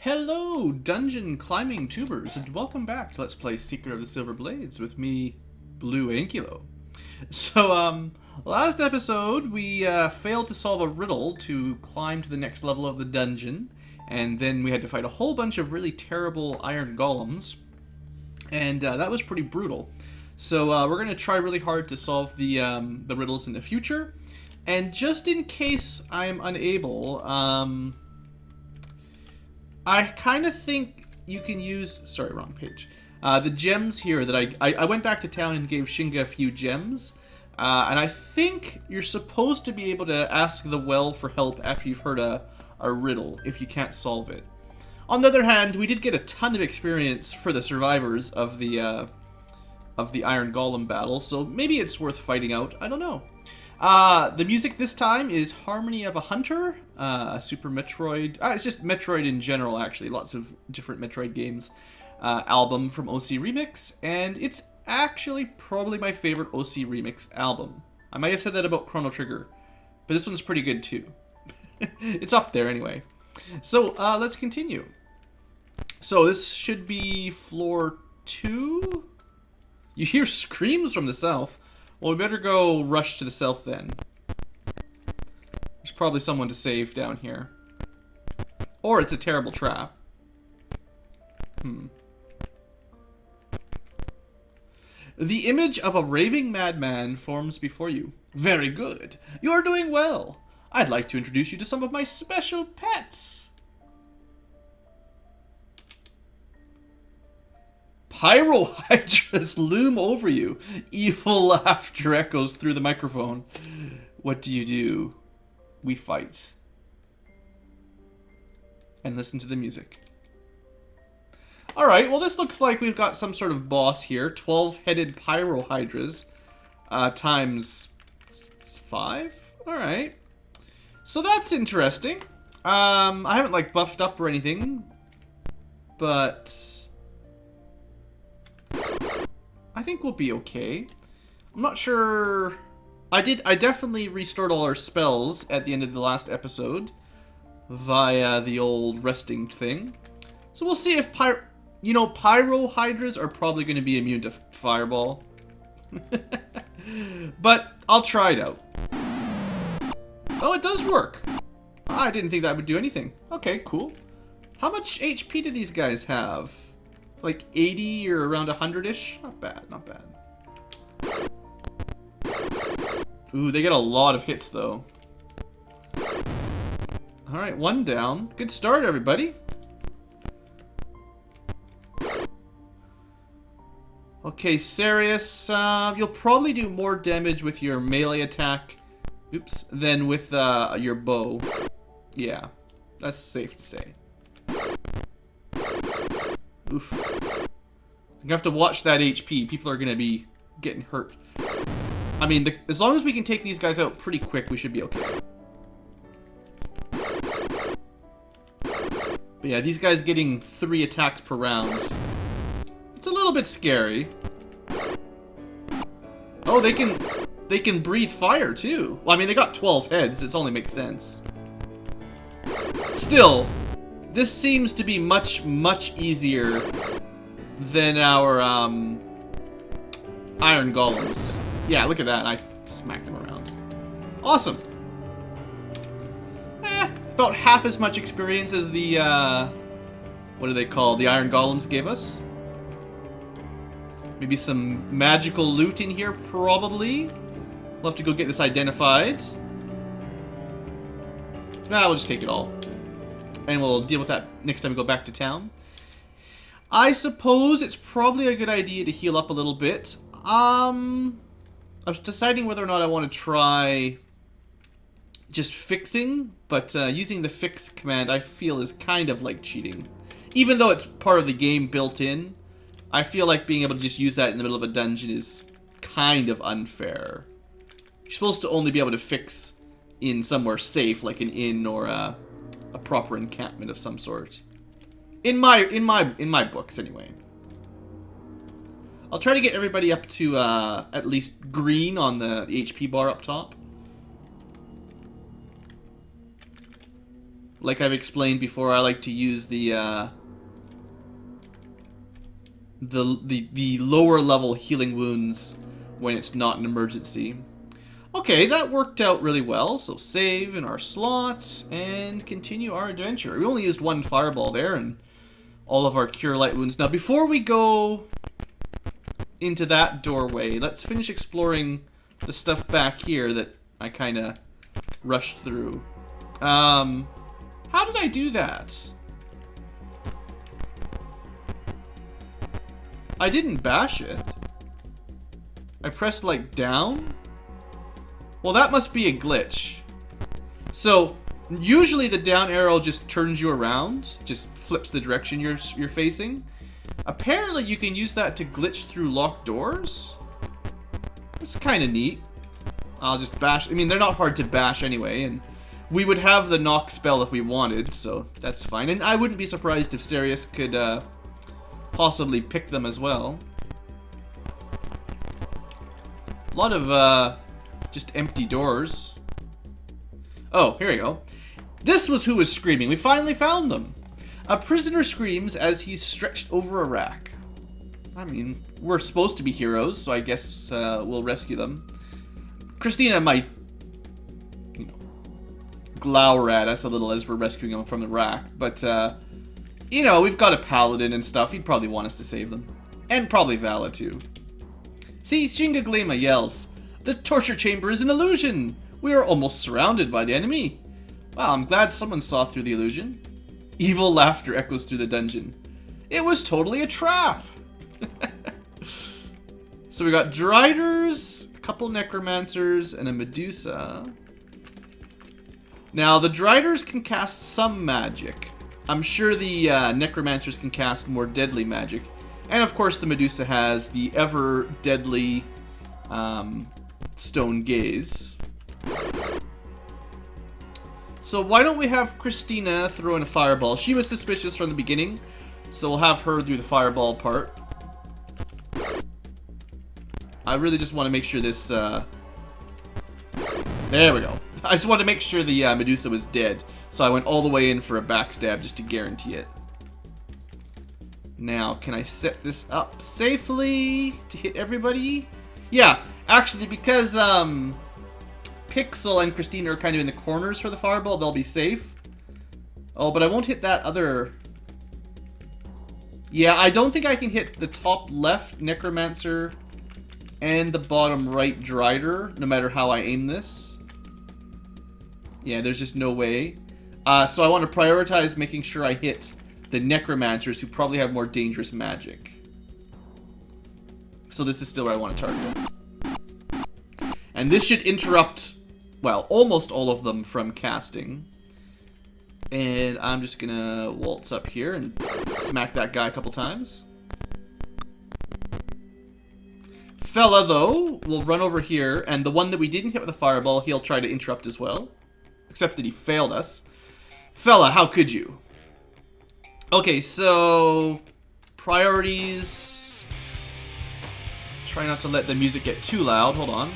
Hello, dungeon climbing tubers, and welcome back to Let's Play Secret of the Silver Blades with me, BlueAnkylo. So, last episode we failed to solve a riddle to climb to the next level of the dungeon, and then we had to fight a whole bunch of really terrible Iron Golems, and that was pretty brutal. So we're going to try really hard to solve the riddles in the future, and just in case I'm unable, I kind of think you can use... Sorry, wrong page. The gems here that I went back to town and gave Shinga a few gems. And I think you're supposed to be able to ask the well for help after you've heard a riddle, if you can't solve it. On the other hand, we did get a ton of experience for the survivors of the Iron Golem battle, so maybe it's worth fighting out. I don't know. The music this time is Harmony of a Hunter, Super Metroid. It's just Metroid in general, actually. Lots of different Metroid games. Album from OC Remix, and it's actually probably my favorite OC Remix album. I might have said that about Chrono Trigger, but this one's pretty good too. It's up there anyway. So, let's continue. So, this should be floor 2? You hear screams from the south. Well, we better go rush to the south then. There's probably someone to save down here. Or it's a terrible trap. The image of a raving madman forms before you. Very good. You're doing well. I'd like to introduce you to some of my special pets. Pyrohydras loom over you. Evil laughter echoes through the microphone. What do? We fight. And listen to the music. Alright, well this looks like we've got some sort of boss here. 12-headed Pyrohydras. Times 5? Alright. So that's interesting. I haven't like buffed up or anything. But I think we'll be okay. I'm not sure... I definitely restored all our spells at the end of the last episode via the old resting thing. So we'll see if Pyrohydras are probably going to be immune to Fireball. But I'll try it out. Oh, it does work. I didn't think that would do anything. Okay, cool. How much HP do these guys have? Like 80 or around 100-ish? Not bad, not bad. Ooh, they get a lot of hits, though. Alright, one down. Good start, everybody. Okay, Sarius, you'll probably do more damage with your melee attack, than with your bow. Yeah, that's safe to say. Oof. You have to watch that HP. People are going to be getting hurt. I mean, as long as we can take these guys out pretty quick, we should be okay. But yeah, these guys getting 3 attacks per round. It's a little bit scary. Oh, they can breathe fire too. Well, I mean, they got 12 heads. It only makes sense. Still, this seems to be much, much easier than our Iron Golems. Yeah, look at that. I smacked him around. Awesome. About half as much experience as the, what are they called? The Iron Golems gave us. Maybe some magical loot in here, probably. We'll have to go get this identified. Nah, we'll just take it all. And we'll deal with that next time we go back to town. I suppose it's probably a good idea to heal up a little bit. I was deciding whether or not I want to try just fixing, but using the fix command I feel is kind of like cheating. Even though it's part of the game built in, I feel like being able to just use that in the middle of a dungeon is kind of unfair. You're supposed to only be able to fix in somewhere safe, like an inn or a proper encampment of some sort. In my books, anyway. I'll try to get everybody up to at least green on the HP bar up top. Like I've explained before, I like to use the lower level healing wounds when it's not an emergency. Okay, that worked out really well. So save in our slots and continue our adventure. We only used one fireball there and all of our cure light wounds. Now before we go into that doorway, let's finish exploring the stuff back here that I kind of rushed through. How did I do that? I didn't bash it. I pressed like down? Well, that must be a glitch. So, usually the down arrow just turns you around, just flips the direction you're facing. Apparently you can use that to glitch through locked doors. That's kind of neat. I'll just bash. I mean, they're not hard to bash anyway, and we would have the knock spell if we wanted, so that's fine. And I wouldn't be surprised if Sirius could possibly pick them as well. A lot of just empty doors. Oh, here we go. This was who was screaming. We finally found them. A prisoner screams as he's stretched over a rack. I mean, we're supposed to be heroes, so I guess we'll rescue them. Christina might, you know, glower at us a little as we're rescuing them from the rack, but, you know, we've got a paladin and stuff. He'd probably want us to save them. And probably Vala, too. See, Shingaglema yells, "The torture chamber is an illusion! We are almost surrounded by the enemy!" Wow, I'm glad someone saw through the illusion. Evil laughter echoes through the dungeon. It was totally a trap! So we got Driders, a couple Necromancers, and a Medusa. Now, the Driders can cast some magic. I'm sure the Necromancers can cast more deadly magic. And of course the Medusa has the ever deadly Stone Gaze. So why don't we have Christina throw in a fireball? She was suspicious from the beginning, so we'll have her do the fireball part. I really just want to make sure this... There we go. I just wanted to make sure the Medusa was dead, so I went all the way in for a backstab just to guarantee it. Now, can I set this up safely to hit everybody? Yeah, actually, because Pixel and Christina are kind of in the corners for the fireball, they'll be safe. Oh, but I won't hit that other... Yeah, I don't think I can hit the top left Necromancer and the bottom right Drider, no matter how I aim this. Yeah, there's just no way. So I want to prioritize making sure I hit the Necromancers, who probably have more dangerous magic. So this is still where I want to target. And this should interrupt, well, almost all of them from casting. And I'm just gonna waltz up here and smack that guy a couple times. Fella, though, will run over here, and the one that we didn't hit with a fireball, he'll try to interrupt as well. Except that he failed us. Fella, how could you? Okay, so... priorities... Try not to let the music get too loud. Hold on.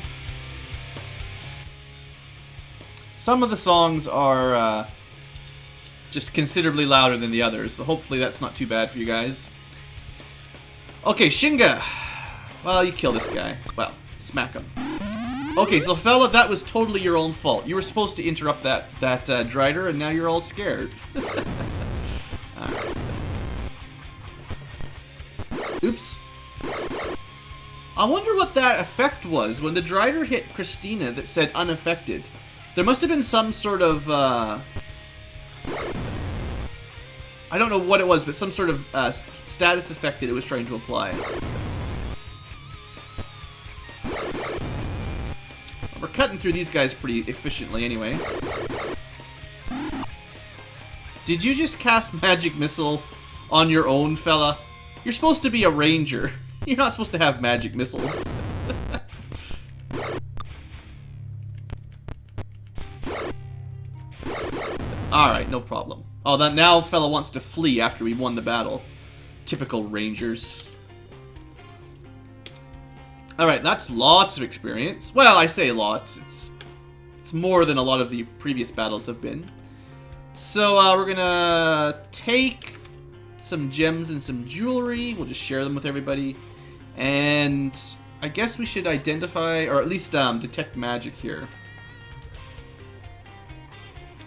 Some of the songs are just considerably louder than the others, so hopefully that's not too bad for you guys. Okay, Shinga. Well, you kill this guy. Well, smack him. Okay, so fella, that was totally your own fault. You were supposed to interrupt that Drider, and now you're all scared. Alright. Oops. I wonder what that effect was when the Drider hit Christina that said unaffected. There must have been some sort of, I don't know what it was, but some sort of status effect that it was trying to apply. We're cutting through these guys pretty efficiently anyway. Did you just cast Magic Missile on your own, fella? You're supposed to be a ranger. You're not supposed to have magic missiles. Alright, no problem. Oh, that now fella wants to flee after we won the battle. Typical rangers. Alright, that's lots of experience. Well, I say lots. It's more than a lot of the previous battles have been. So we're gonna take some gems and some jewelry. We'll just share them with everybody. And I guess we should identify, or at least detect magic here.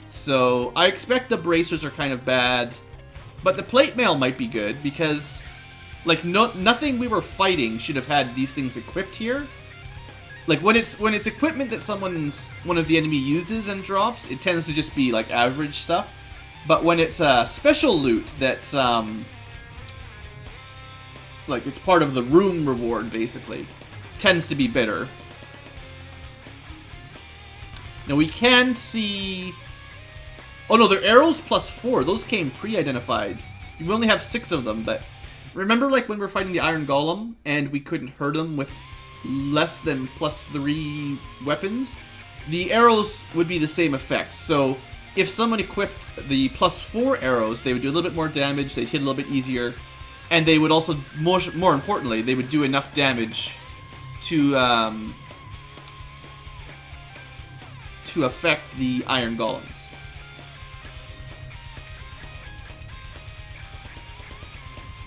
So I expect the bracers are kind of bad, but the plate mail might be good because, like, nothing we were fighting should have had these things equipped here. Like when it's equipment that one of the enemy uses and drops, it tends to just be like average stuff. But when it's special loot that's like it's part of the room reward, basically, tends to be better. Now we can see. Oh no, they're arrows +4. Those came pre-identified. We only have 6 of them, but remember, like when we were fighting the Iron Golem and we couldn't hurt them with less than +3 weapons? The arrows would be the same effect. So if someone equipped the +4 arrows, they would do a little bit more damage, they'd hit a little bit easier, and they would also, more importantly, they would do enough damage to affect the Iron Golems.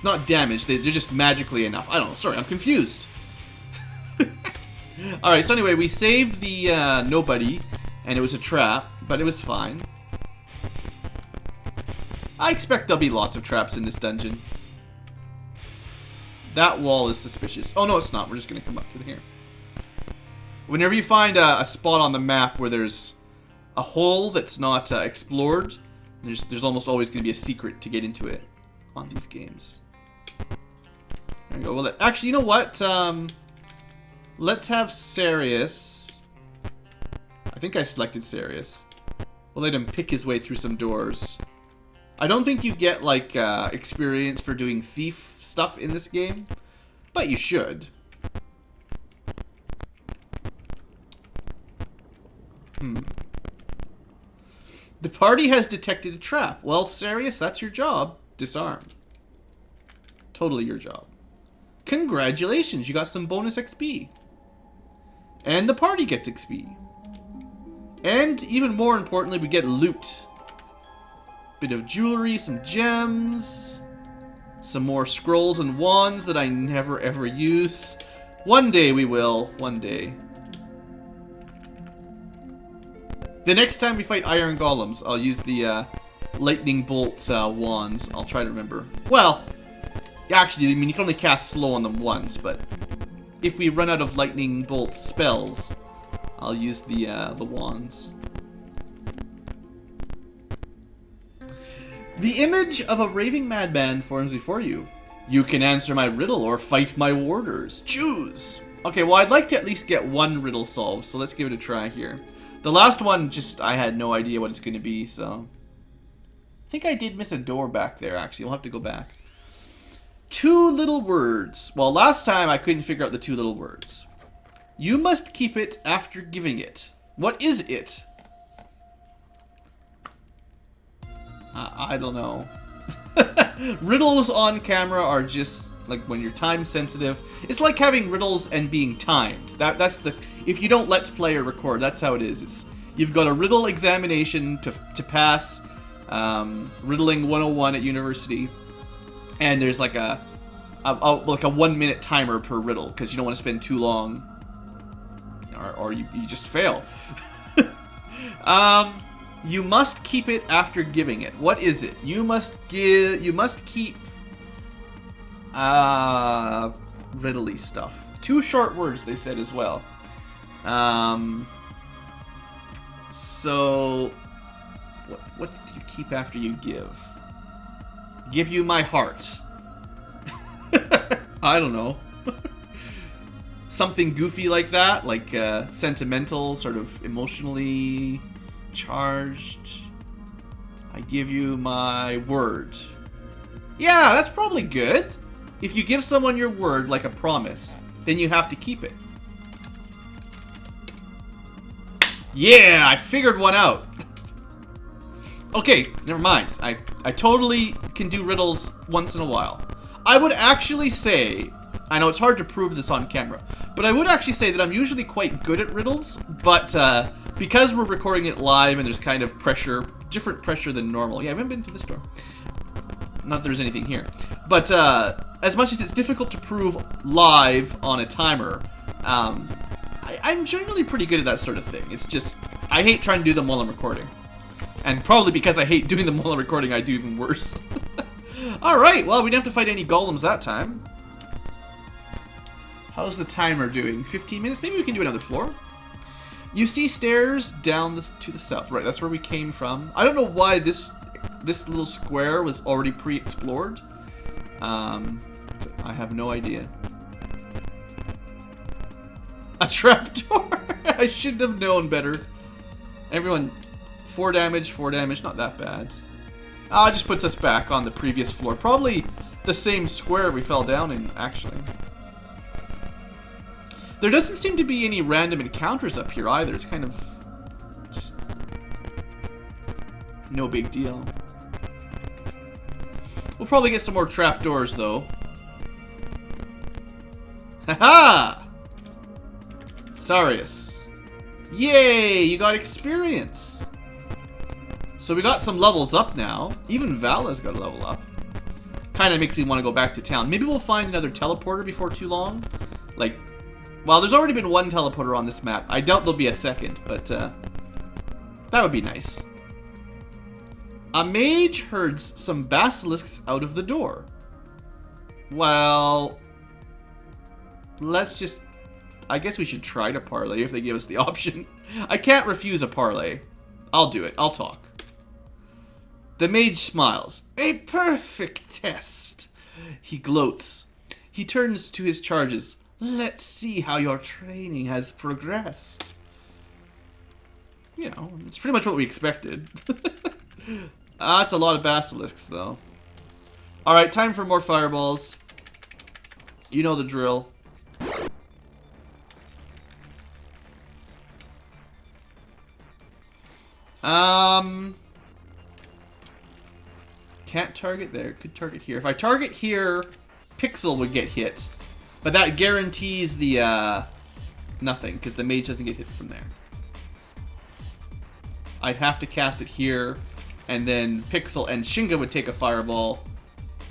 Not damage, they're just magically enough. I don't know, sorry, I'm confused. Alright, so anyway, we saved the nobody, and it was a trap, but it was fine. I expect there'll be lots of traps in this dungeon. That wall is suspicious. Oh no, it's not, we're just gonna come up to here. Whenever you find a spot on the map where there's a hole that's not explored, there's almost always gonna be a secret to get into it on these games. There we go. Well, actually, you know what? Let's have Sarius. I think I selected Sarius. We'll let him pick his way through some doors. I don't think you get, like, experience for doing thief stuff in this game, but you should. The party has detected a trap. Well, Sarius, that's your job. Disarm. Totally your job. Congratulations, you got some bonus XP. And the party gets XP. And even more importantly, we get loot. Bit of jewelry, some gems, some more scrolls and wands that I never ever use. One day we will, one day. The next time we fight Iron Golems, I'll use the lightning bolt wands. I'll try to remember. Well, actually, I mean, you can only cast slow on them once, but if we run out of lightning bolt spells, I'll use the wands. The image of a raving madman forms before you. You can answer my riddle or fight my warders. Choose! Okay, well, I'd like to at least get one riddle solved, so let's give it a try here. The last one, I had no idea what it's going to be, so... I think I did miss a door back there, actually. We'll have to go back. 2 little words. Well, last time I couldn't figure out the 2 little words. You must keep it after giving it. What is it? I don't know. Riddles on camera are just like when you're time sensitive. It's like having riddles and being timed. That's the if you don't let's play or record, that's how it is. It's you've got a riddle examination to pass, riddling 101 at university, and there's like a 1 minute timer per riddle because you don't want to spend too long, or you just fail. You must keep it after giving it. What is it? You must keep riddly stuff. 2 short words they said as well. So what do you keep after you give? Give you my heart. I don't know. Something goofy like that, like sentimental, sort of emotionally charged. I give you my word. Yeah, that's probably good. If you give someone your word, like a promise, then you have to keep it. Yeah, I figured one out. Okay, never mind. I totally can do riddles once in a while. I would actually say, I know it's hard to prove this on camera, but I would actually say that I'm usually quite good at riddles, but because we're recording it live and there's kind of pressure different pressure than normal. Yeah, I haven't been through this door. Not that there's anything here. But as much as it's difficult to prove live on a timer, I'm generally pretty good at that sort of thing. It's just, I hate trying to do them while I'm recording. And probably because I hate doing them while I'm recording, I do even worse. Alright, well, we didn't have to fight any golems that time. How's the timer doing? 15 minutes? Maybe we can do another floor. You see stairs down to the south. Right, that's where we came from. I don't know why this little square was already pre-explored. I have no idea. A trapdoor! I should have known better. Everyone, 4 damage, not that bad. It just puts us back on the previous floor. Probably the same square we fell down in, actually. There doesn't seem to be any random encounters up here either. It's kind of just no big deal. We'll probably get some more trapdoors, though. Haha! Sarius. Yay! You got experience! So we got some levels up now. Even Vala's got a level up. Kind of makes me want to go back to town. Maybe we'll find another teleporter before too long. Like, well, there's already been 1 teleporter on this map. I doubt there'll be a second, but that would be nice. A mage herds some basilisks out of the door. Well, let's just... I guess we should try to parlay if they give us the option. I can't refuse a parlay. I'll do it. I'll talk. The mage smiles. A perfect test. He gloats. He turns to his charges. Let's see how your training has progressed. You know, it's pretty much what we expected. That's a lot of basilisks, though. Alright, time for more fireballs. You know the drill. Can't target there. Could target here. If I target here, Pixel would get hit. But that guarantees the, nothing, because the mage doesn't get hit from there. I'd have to cast it here, and then Pixel and Shinga would take a fireball,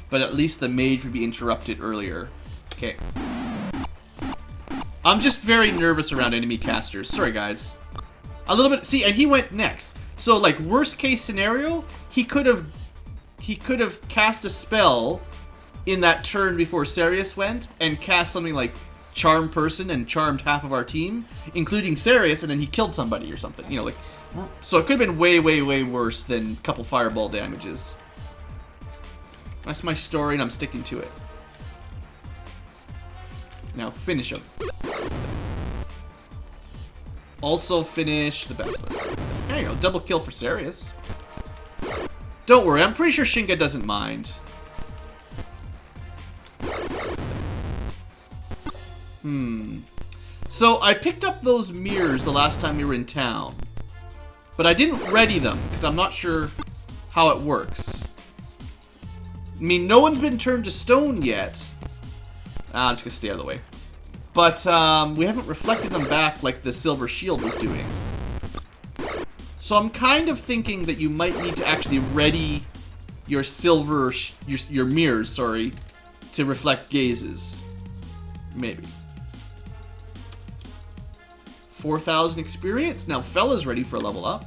but at least the mage would be interrupted earlier. Okay. I'm just very nervous around enemy casters. Sorry, guys. A little bit... See, and he went next. So, like, worst case scenario, he could have cast a spell in that turn before Sarius went, and cast something like Charm Person and charmed half of our team, including Sarius, and then he killed somebody or something. You know, like... So it could have been way, way, way worse than a couple fireball damages. That's my story, and I'm sticking to it. Now, finish him. Also finish the basilisk. There you go, double kill for Sarius. Don't worry, I'm pretty sure Shinga doesn't mind. So I picked up those mirrors the last time we were in town. But I didn't ready them, because I'm not sure how it works. I mean, no one's been turned to stone yet. I'm just going to stay out of the way. But we haven't reflected them back like the silver shield was doing. So I'm kind of thinking that you might need to actually ready your silver, your mirrors, sorry, to reflect gazes. Maybe. 4,000 experience. Now Fella's ready for a level up.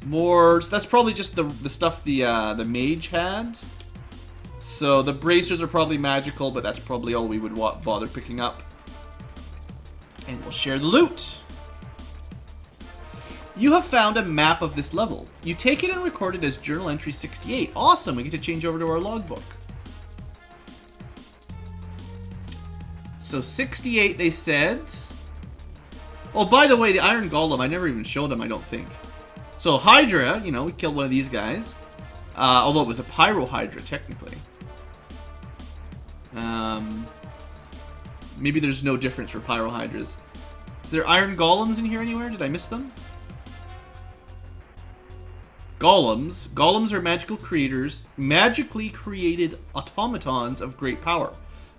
More. So that's probably just the stuff the mage had. So the bracers are probably magical, but that's probably all we would bother picking up. And we'll share the loot. You have found a map of this level. You take it and record it as journal entry 68. Awesome. We get to change over to our logbook. So 68, they said. Oh, by the way, the Iron Golem, I never even showed him, I don't think. So Hydra, you know, we killed one of these guys. Although it was a Pyro Hydra, technically. Maybe there's no difference for Pyro Hydras. Is there Iron Golems in here anywhere? Did I miss them? Golems. Golems are magical creators, magically created automatons of great power.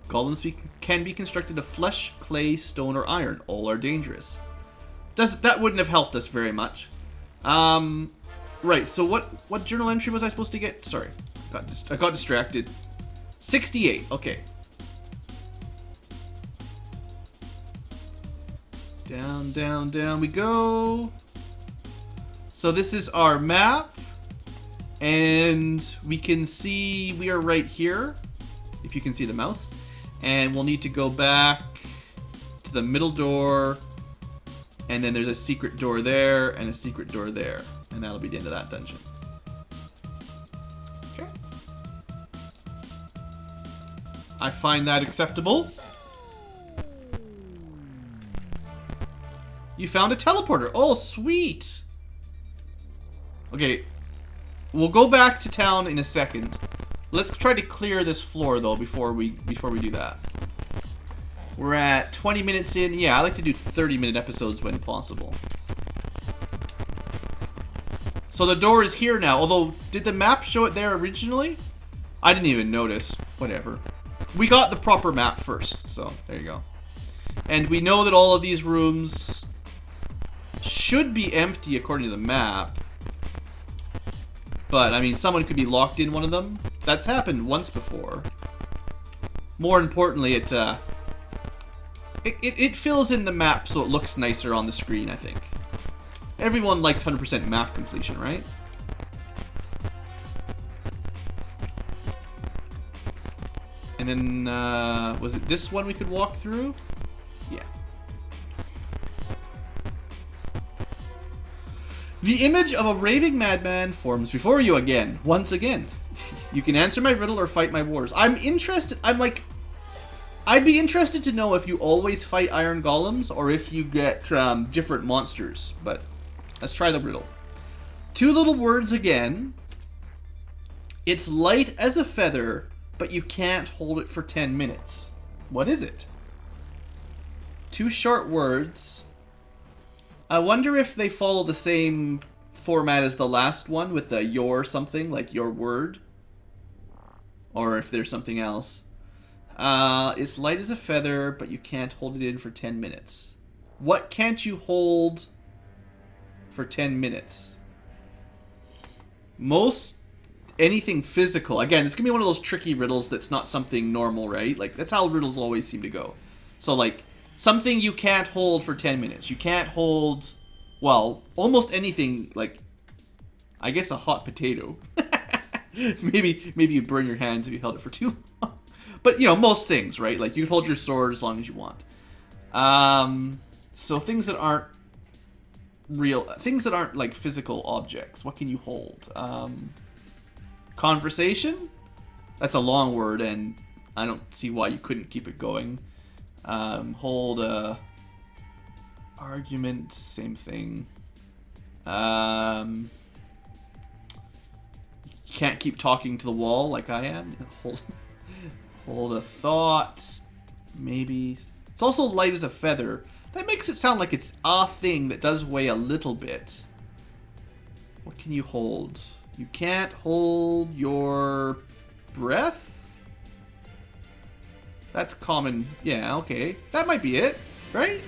Golems can be constructed of flesh, clay, stone, or iron. All are dangerous. That wouldn't have helped us very much. Right, so what journal entry was I supposed to get? Sorry, I got distracted. 68, okay. Down, down, down we go. So this is our map. And we can see we are right here, if you can see the mouse. And we'll need to go back to the middle door. And then there's a secret door there and a secret door there. And that'll be the end of that dungeon. Okay. I find that acceptable. You found a teleporter. Oh, sweet. Okay. We'll go back to town in a second. Let's try to clear this floor though before we do that. We're at 20 minutes in. Yeah, I like to do 30-minute episodes when possible. So the door is here now. Although, did the map show it there originally? I didn't even notice. Whatever. We got the proper map first, so there you go. And we know that all of these rooms should be empty according to the map. But, I mean, someone could be locked in one of them. That's happened once before. More importantly, it fills in the map so it looks nicer on the screen, I think. Everyone likes 100% map completion, right? And then, was it this one we could walk through? Yeah. The image of a raving madman forms before you again, once again. You can answer my riddle or fight my wars. I'd be interested to know if you always fight Iron Golems or if you get different monsters, but let's try the riddle. 2 little words again. It's light as a feather, but you can't hold it for 10 minutes. What is it? 2 short words. I wonder if they follow the same format as the last one with the your something, like your word. Or if there's something else. It's light as a feather, but you can't hold it in for 10 minutes. What can't you hold for 10 minutes? Most anything physical. Again, it's going to be one of those tricky riddles that's not something normal, right? Like, that's how riddles always seem to go. So, like, something you can't hold for 10 minutes. You can't hold, well, almost anything, like, I guess a hot potato. maybe you burn your hands if you held it for too long. But, you know, most things, right? Like, you can hold your sword as long as you want. So things that aren't real, things that aren't, like, physical objects. What can you hold? Conversation? That's a long word, and I don't see why you couldn't keep it going. Hold a argument, same thing. You can't keep talking to the wall like I am. Hold a thought, maybe. It's also light as a feather. That makes it sound like it's a thing that does weigh a little bit. What can you hold? You can't hold your breath? That's common. Yeah, okay. That might be it, right?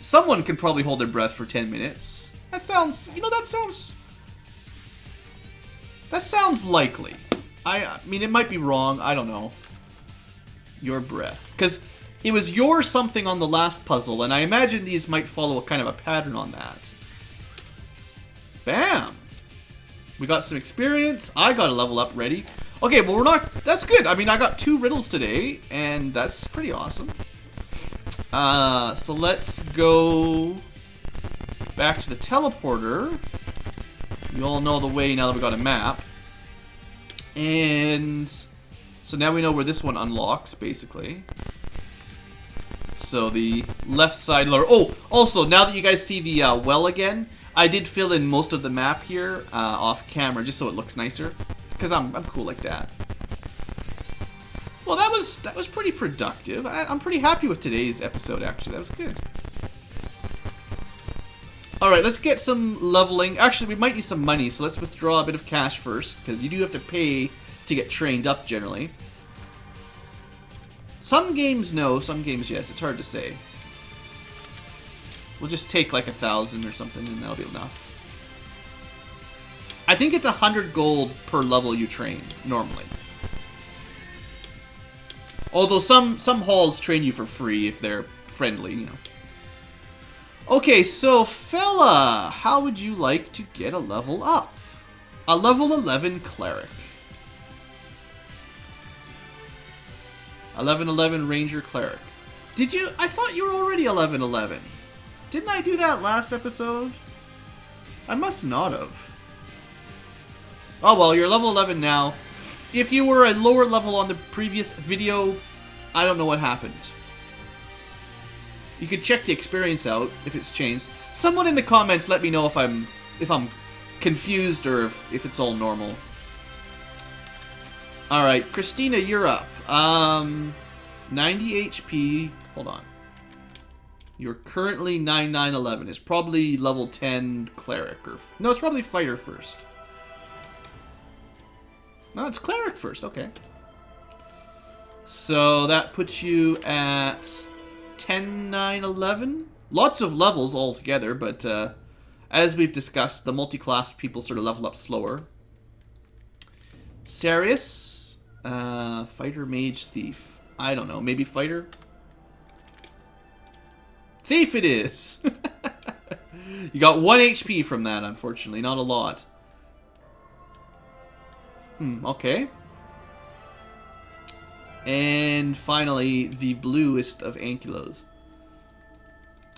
Someone can probably hold their breath for 10 minutes. That sounds, you know, that sounds likely. I mean, it might be wrong. I don't know. Your breath. Because it was your something on the last puzzle, and I imagine these might follow a kind of a pattern on that. Bam! We got some experience. I got a level up ready. Okay, well, we're not... That's good. I mean, I got 2 riddles today, and that's pretty awesome. So let's go back to the teleporter. You all know the way now that we got a map. And so now we know where this one unlocks, basically. So the left side lower. Oh, also, now that you guys see the well again, I did fill in most of the map here off camera just so it looks nicer. Because I'm cool like that. Well, that was pretty productive. I'm pretty happy with today's episode, actually. That was good. Alright, let's get some leveling. Actually, we might need some money, so let's withdraw a bit of cash first, because you do have to pay to get trained up, generally. Some games no, some games yes. It's hard to say. We'll just take like 1,000 or something, and that'll be enough. I think it's 100 gold per level you train, normally. Although some halls train you for free if they're friendly, you know. Okay, so fella, how would you like to get a level up? A level 11 cleric. 11-11 ranger cleric. Did you? I thought you were already 11-11. Didn't I do that last episode? I must not have. Oh well, you're level 11 now. If you were a lower level on the previous video, I don't know what happened. You could check the experience out if it's changed. Someone in the comments let me know if I'm confused or if it's all normal. Alright, Christina, you're up. 90 HP. Hold on. You're currently 9-9-11. It's probably level 10 cleric. Or no, it's probably fighter first. No, it's cleric first. Okay. So that puts you at 10-9-11. Lots of levels altogether, but as we've discussed, the multi-class people sort of level up slower. Sarius, fighter, mage, thief. I don't know. Maybe fighter? Thief it is! You got 1 HP from that, unfortunately. Not a lot. Okay. And finally, the bluest of Ankylos.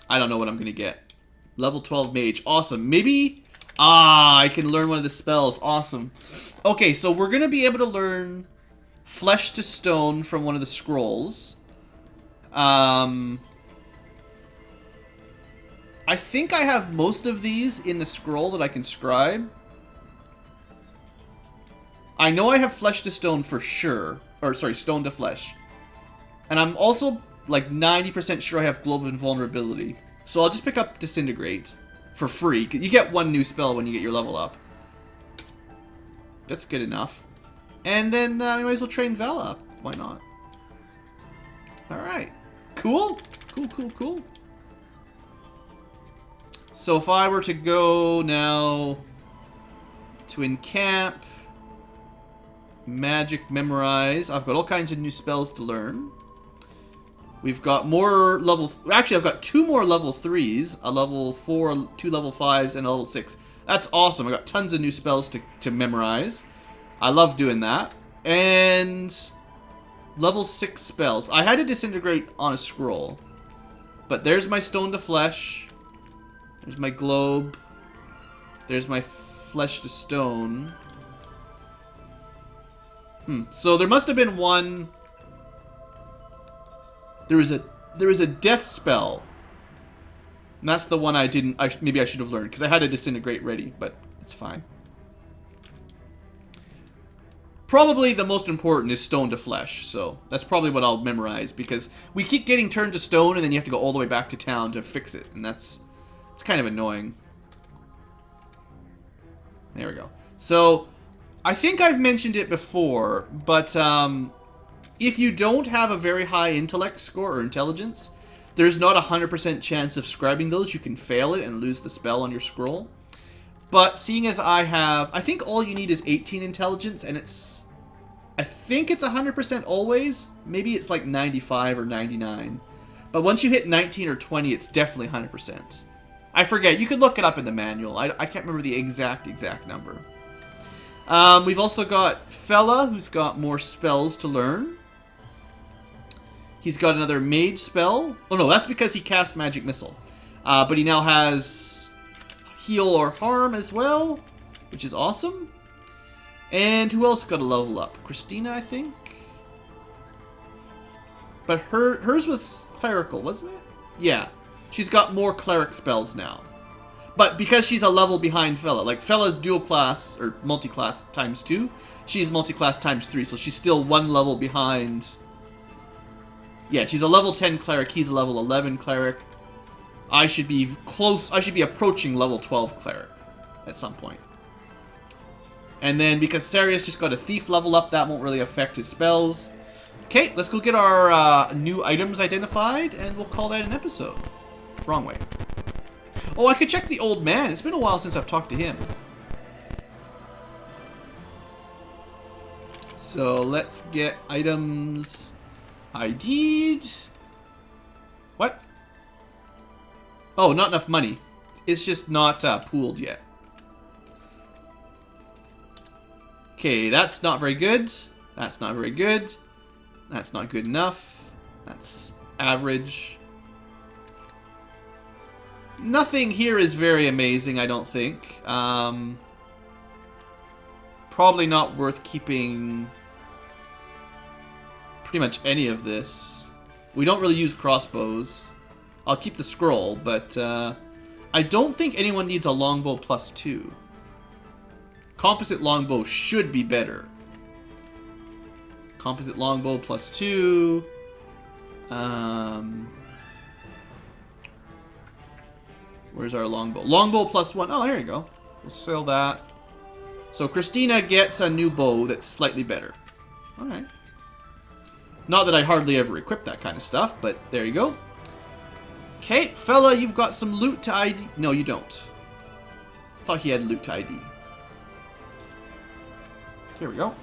I don't know what I'm going to get. Level 12 mage. Awesome. Maybe... I can learn one of the spells. Awesome. Okay, so we're going to be able to learn Flesh to Stone from one of the scrolls. I think I have most of these in the scroll that I can scribe. I know I have Flesh to Stone for sure. Or, sorry, Stone to Flesh. And I'm also, like, 90% sure I have Global Invulnerability. So I'll just pick up Disintegrate for free. You get 1 new spell when you get your level up. That's good enough. And then we might as well train Vela up. Why not? Alright. Cool. Cool. So if I were to go now to encamp, magic, memorize, I've got all kinds of new spells to learn. We've got more level... Actually, I've got 2 more level 3s, a level 4, 2 level 5s, and a level 6. That's awesome. I got tons of new spells to memorize. I love doing that. And level 6 spells. I had to disintegrate on a scroll. But there's my Stone to Flesh. There's my globe. There's my Flesh to Stone. So there must have been one... There was a death spell. And that's the one I didn't... maybe I should have learned, because I had to disintegrate ready, but it's fine. Probably the most important is Stone to Flesh, so that's probably what I'll memorize, because we keep getting turned to stone, and then you have to go all the way back to town to fix it, and it's kind of annoying. There we go. So, I think I've mentioned it before, but if you don't have a very high intellect score or intelligence, there's not a 100% chance of scribing those. You can fail it and lose the spell on your scroll. But seeing as I have... I think all you need is 18 intelligence, and it's... I think it's 100% always. Maybe it's like 95 or 99. But once you hit 19 or 20, it's definitely 100%. I forget. You can look it up in the manual. I can't remember the exact number. We've also got Fella, who's got more spells to learn. He's got another mage spell. Oh no, that's because he cast Magic Missile. But he now has heal or harm as well, which is awesome. And who else got a level up? Christina, I think? But hers was clerical, wasn't it? Yeah. She's got more cleric spells now. But because she's a level behind Fella, like Fella's dual class, or multi-class times 2, she's multi-class times 3, so she's still 1 level behind. Yeah, she's a level 10 cleric, he's a level 11 cleric. I should be close, I should be approaching level 12 cleric at some point. And then because Sarius just got a thief level up, that won't really affect his spells. Okay, let's go get our new items identified, and we'll call that an episode. Wrong way. Oh, I could check the old man. It's been a while since I've talked to him. So let's get items ID'd. What? Oh, not enough money. It's just not pooled yet. Okay, that's not very good. That's not very good. That's not good enough. That's average. Nothing here is very amazing, I don't think. Probably not worth keeping pretty much any of this. We don't really use crossbows. I'll keep the scroll, but I don't think anyone needs a longbow +2. Composite longbow should be better. Composite longbow +2. Where's our longbow? Longbow +1. Oh, here you go. We'll sell that. So Christina gets a new bow that's slightly better. Alright. Not that I hardly ever equip that kind of stuff, but there you go. Okay, fella, you've got some loot to ID. No, you don't. I thought he had loot to ID. Here we go.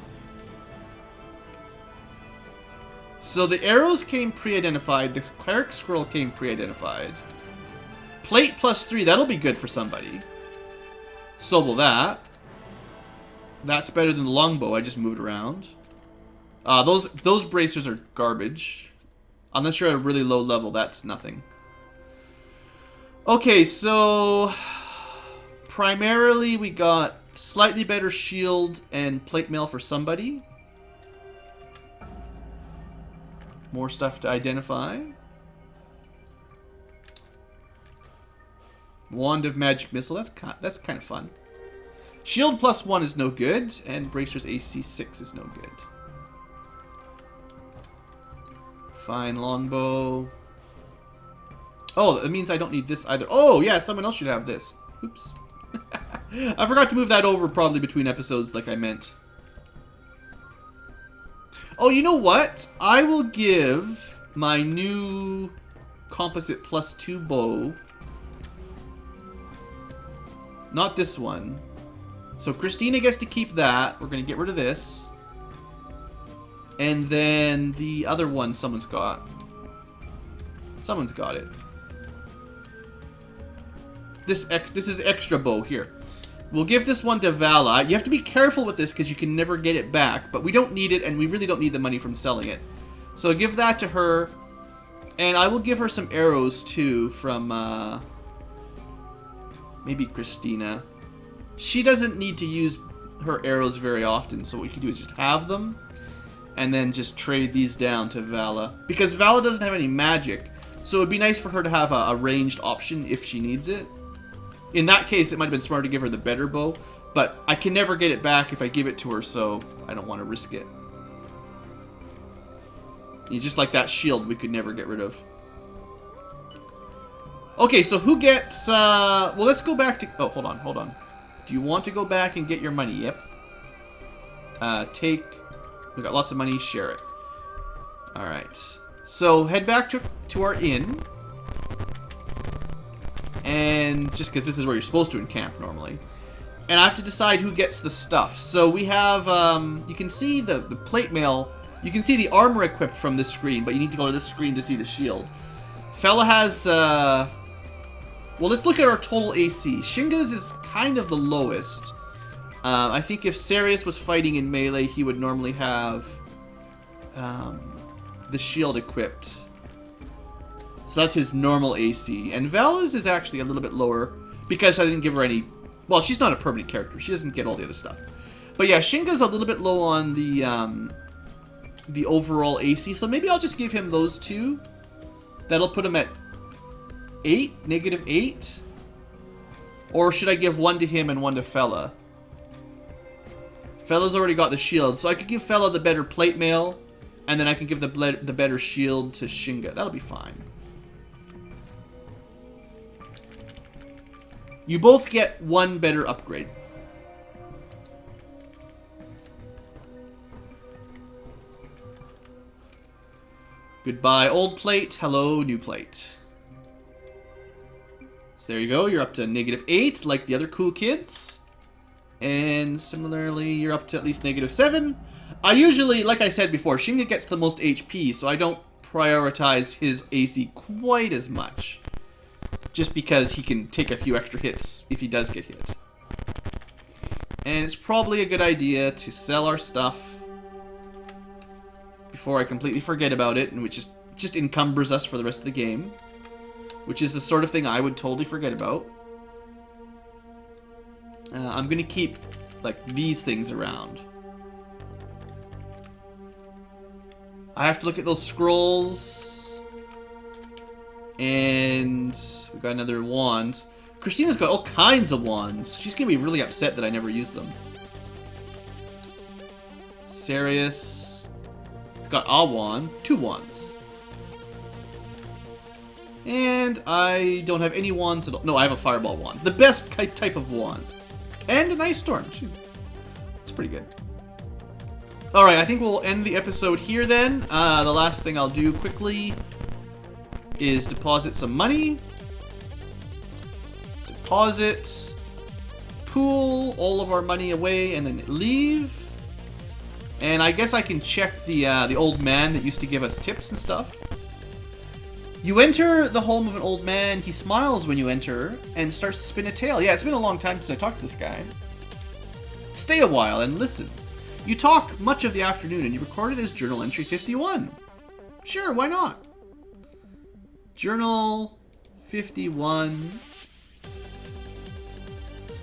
So the arrows came pre-identified. The cleric scroll came pre-identified. Plate +3, that'll be good for somebody. So will that. That's better than the longbow I just moved around. Those bracers are garbage. Unless you're at a really low level, that's nothing. Okay, so primarily we got slightly better shield and plate mail for somebody. More stuff to identify. Wand of Magic Missile, that's kind of fun. Shield +1 is no good, and Bracer's AC 6 is no good. Fine longbow. Oh, that means I don't need this either. Oh, yeah, someone else should have this. Oops. I forgot to move that over probably between episodes like I meant. Oh, you know what? I will give my new composite +2 bow. Not this one. So Christina gets to keep that. We're going to get rid of this. And then the other one someone's got. Someone's got it. This is extra bow here. We'll give this one to Vala. You have to be careful with this because you can never get it back. But we don't need it, and we really don't need the money from selling it. So give that to her. And I will give her some arrows, too, from maybe Christina. She doesn't need to use her arrows very often, so what we can do is just have them. And then just trade these down to Vala. Because Vala doesn't have any magic. So it would be nice for her to have a ranged option if she needs it. In that case, it might have been smarter to give her the better bow. But I can never get it back if I give it to her, so I don't want to risk it. Just like that shield we could never get rid of. Okay, so who gets... well, let's go back to... Oh, hold on. Do you want to go back and get your money? Yep. Take... We got lots of money. Share it. Alright. So, head back to our inn. And just because this is where you're supposed to encamp normally. And I have to decide who gets the stuff. So we have, you can see the plate mail. You can see the armor equipped from this screen, but you need to go to this screen to see the shield. Fella has, well, let's look at our total AC. Shinga's is kind of the lowest. I think if Sarius was fighting in melee, he would normally have the shield equipped. So that's his normal AC. And Vala's is actually a little bit lower because I didn't give her any... Well, she's not a permanent character. She doesn't get all the other stuff. But yeah, Shinga's a little bit low on the overall AC. So maybe I'll just give him those two. That'll put him at 8, -8. Or should I give one to him and one to Fella? Fella's already got the shield. So I could give Fella the better plate mail. And then I can give the better shield to Shinga. That'll be fine. You both get one better upgrade. Goodbye, old plate. Hello, new plate. So there you go. You're up to -8, like the other cool kids. And similarly, you're up to at least -7. I usually, like I said before, Shinga gets the most HP, so I don't prioritize his AC quite as much. Just because he can take a few extra hits if he does get hit. And it's probably a good idea to sell our stuff before I completely forget about it, and which just encumbers us for the rest of the game. Which is the sort of thing I would totally forget about. I'm going to keep, like, these things around. I have to look at those scrolls. And we got another wand. Christina's got all kinds of wands. She's going to be really upset that I never used them. Sarius. It's got a wand. 2 wands. And I don't have any wands at all. No, I have a fireball wand. The best type of wand. And an ice storm, too. It's pretty good. Alright, I think we'll end the episode here then. The last thing I'll do quickly is deposit some money. Deposit. Pool all of our money away and then leave. And I guess I can check the old man that used to give us tips and stuff. You enter the home of an old man. He smiles when you enter and starts to spin a tale. Yeah, it's been a long time since I talked to this guy. Stay a while and listen. You talk much of the afternoon and you record it as journal entry 51. Sure, why not? Journal 51.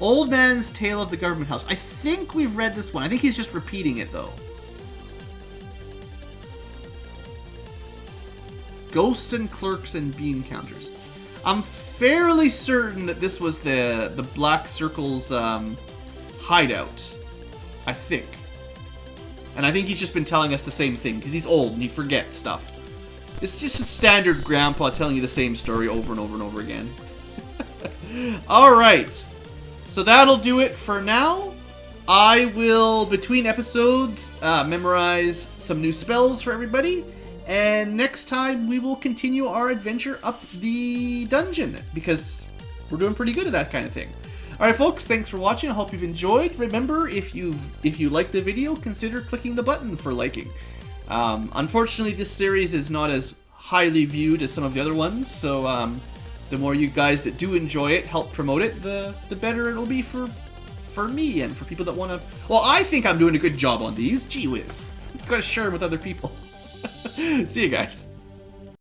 Old Man's Tale of the Government House. I think we've read this one. I think he's just repeating it though. Ghosts and clerks and bean counters. I'm fairly certain that this was the Black Circle's hideout. I think. And I think he's just been telling us the same thing because he's old and he forgets stuff. It's just a standard grandpa telling you the same story over and over and over again. Alright. So that'll do it for now. I will, between episodes, memorize some new spells for everybody. And next time, we will continue our adventure up the dungeon, because we're doing pretty good at that kind of thing. Alright folks, thanks for watching. I hope you've enjoyed. Remember, if you liked the video, consider clicking the button for liking. Unfortunately, this series is not as highly viewed as some of the other ones, so the more you guys that do enjoy it help promote it, the better it'll be for me and for people that want to... Well, I think I'm doing a good job on these. Gee whiz. You've got to share them with other people. See you guys.